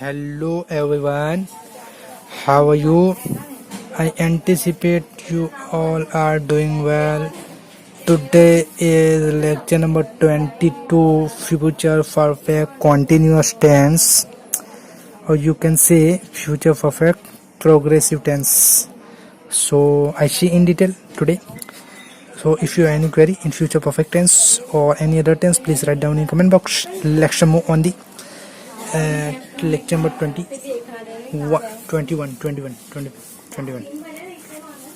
Hello everyone, how are you? I anticipate you all are doing well. Today is lecture number 22, future perfect continuous tense, or you can say future perfect progressive tense. So I see in detail today. So if you have any query in future perfect tense or any other tense, please write down in comment box. Let's move on the lecture number 21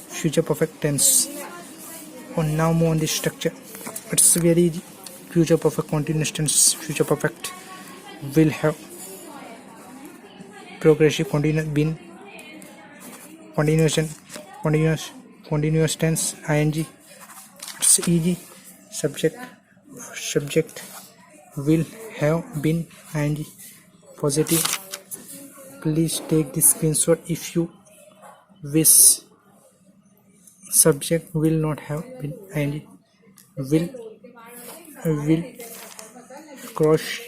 future perfect tense. Now move on the structure. It's very easy. Future perfect continuous tense, future perfect will have progressive continuous, been continuation, continuous tense, ing. It's easy. Subject will have been, ing. Positive. Please take the screenshot if you wish. Subject will not have been, ing. Will cross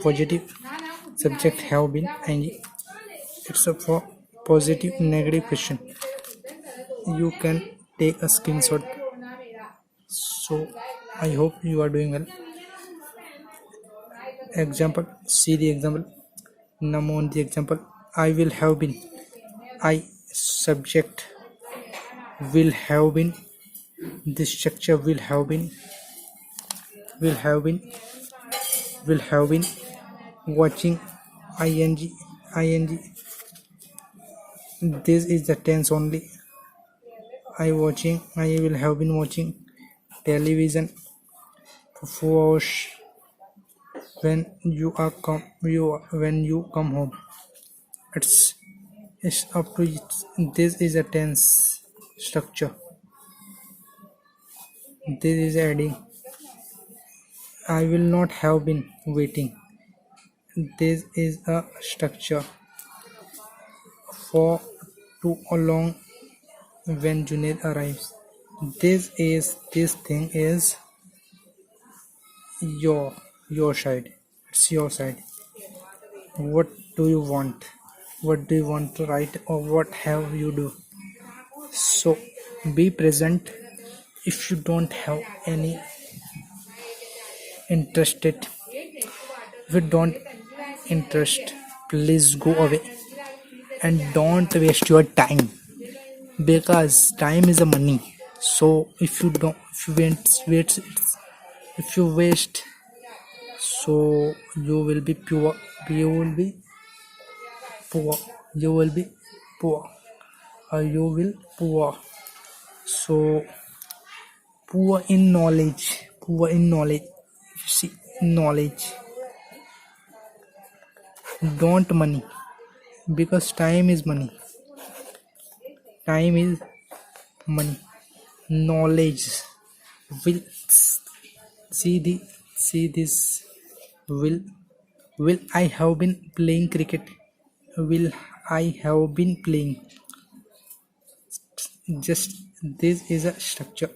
positive. Subject have been, ing. It's a for positive negative question. You can take a screenshot. So I hope you are doing well. Example, see the example. Now on the example, I will have been, I subject will have been, this structure will have been watching, ing. This is the tense only. I will have been watching television for 4 hours when you come home. It's up to it. This is a tense structure. This is adding. I will not have been waiting. This is a structure. For too long when Junaid arrives. This thing is your side. It's your side. What do you want? What do you want to write, or what have you do? So be present. If you don't have any interested, if you don't interest, please go away and don't waste your time, because time is a money. So if you waste, so you will be poor. You will be poor. You will be poor. Or you will poor. So poor in knowledge. Poor in knowledge. See, knowledge. Don't money, because time is money. Time is money. Knowledge will see this. Will I have been playing cricket? Will I have been playing? Just this is a structure.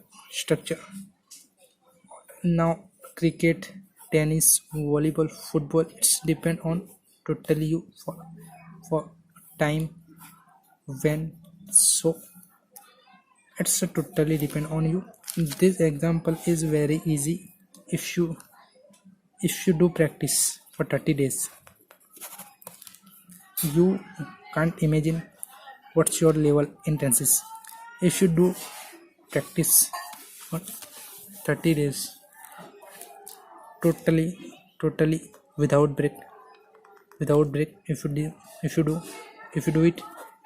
Now cricket, tennis, volleyball, football, it's depend on totally you for time when. So it's totally depend on you. This example is very easy if you do practice for 30 days. You can't imagine what's your level in tenses. If you do practice for 30 days totally without break, if you do it,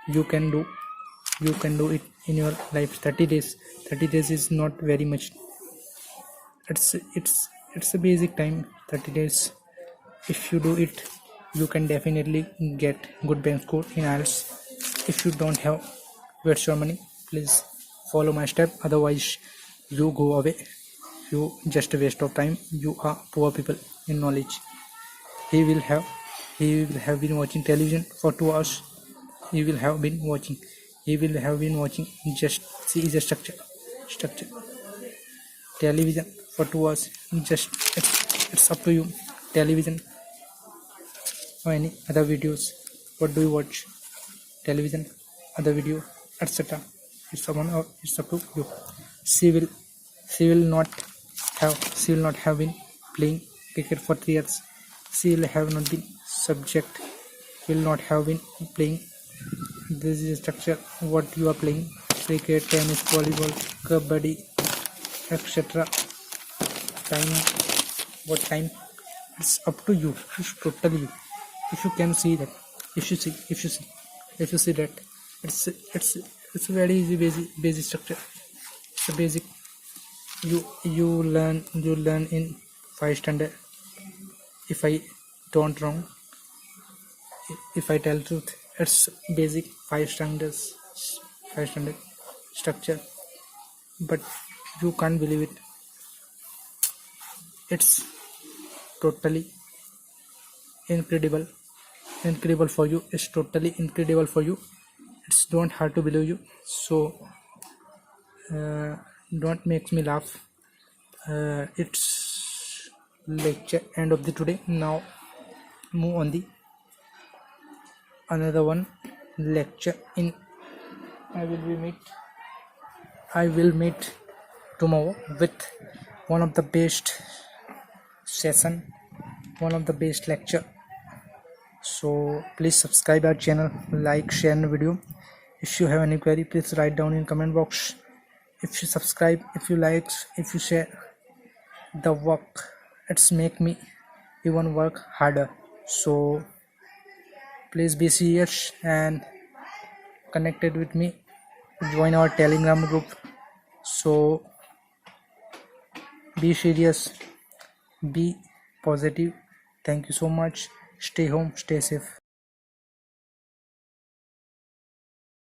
you can do it in your life. 30 days is not very much. It's a basic time. 30 days, if you do it, you can definitely get good bank score in IELTS. If you don't have, waste your money. Please follow my step, otherwise you go away. You just a waste of time. You are poor people in knowledge. He will have been watching television for 2 hours. He will have been watching. Just see is a structure. Television for 2 hours. Just it's up to you. Television or any other videos. What do you watch? Television, other video, etc. It's up to you. She will not have been playing cricket for 3 years. She will have not been subject. Will not have been playing. This is structure. What you are playing: cricket, tennis, volleyball, kabaddi, etc. Time. What time? It's up to you. It's totally you. If you can see that, if you see that, it's very easy basic structure. It's a basic. You learn in 5 standard. If I don't wrong, if I tell truth, it's basic 5 standard structure. But you can't believe it. It's totally incredible for you. It's totally incredible for you. It's don't hard to believe you. So don't make me laugh. It's lecture end of the today. Now move on the another one lecture in. I will meet tomorrow with one of the best session, one of the best lecture. So please subscribe our channel, like, share the video. If you have any query, please write down in comment box. If you subscribe, if you like, if you share the work, it's make me even work harder. So please be serious and connected with me. Join our Telegram group. So be serious, be positive. Thank you so much. Stay home, stay safe.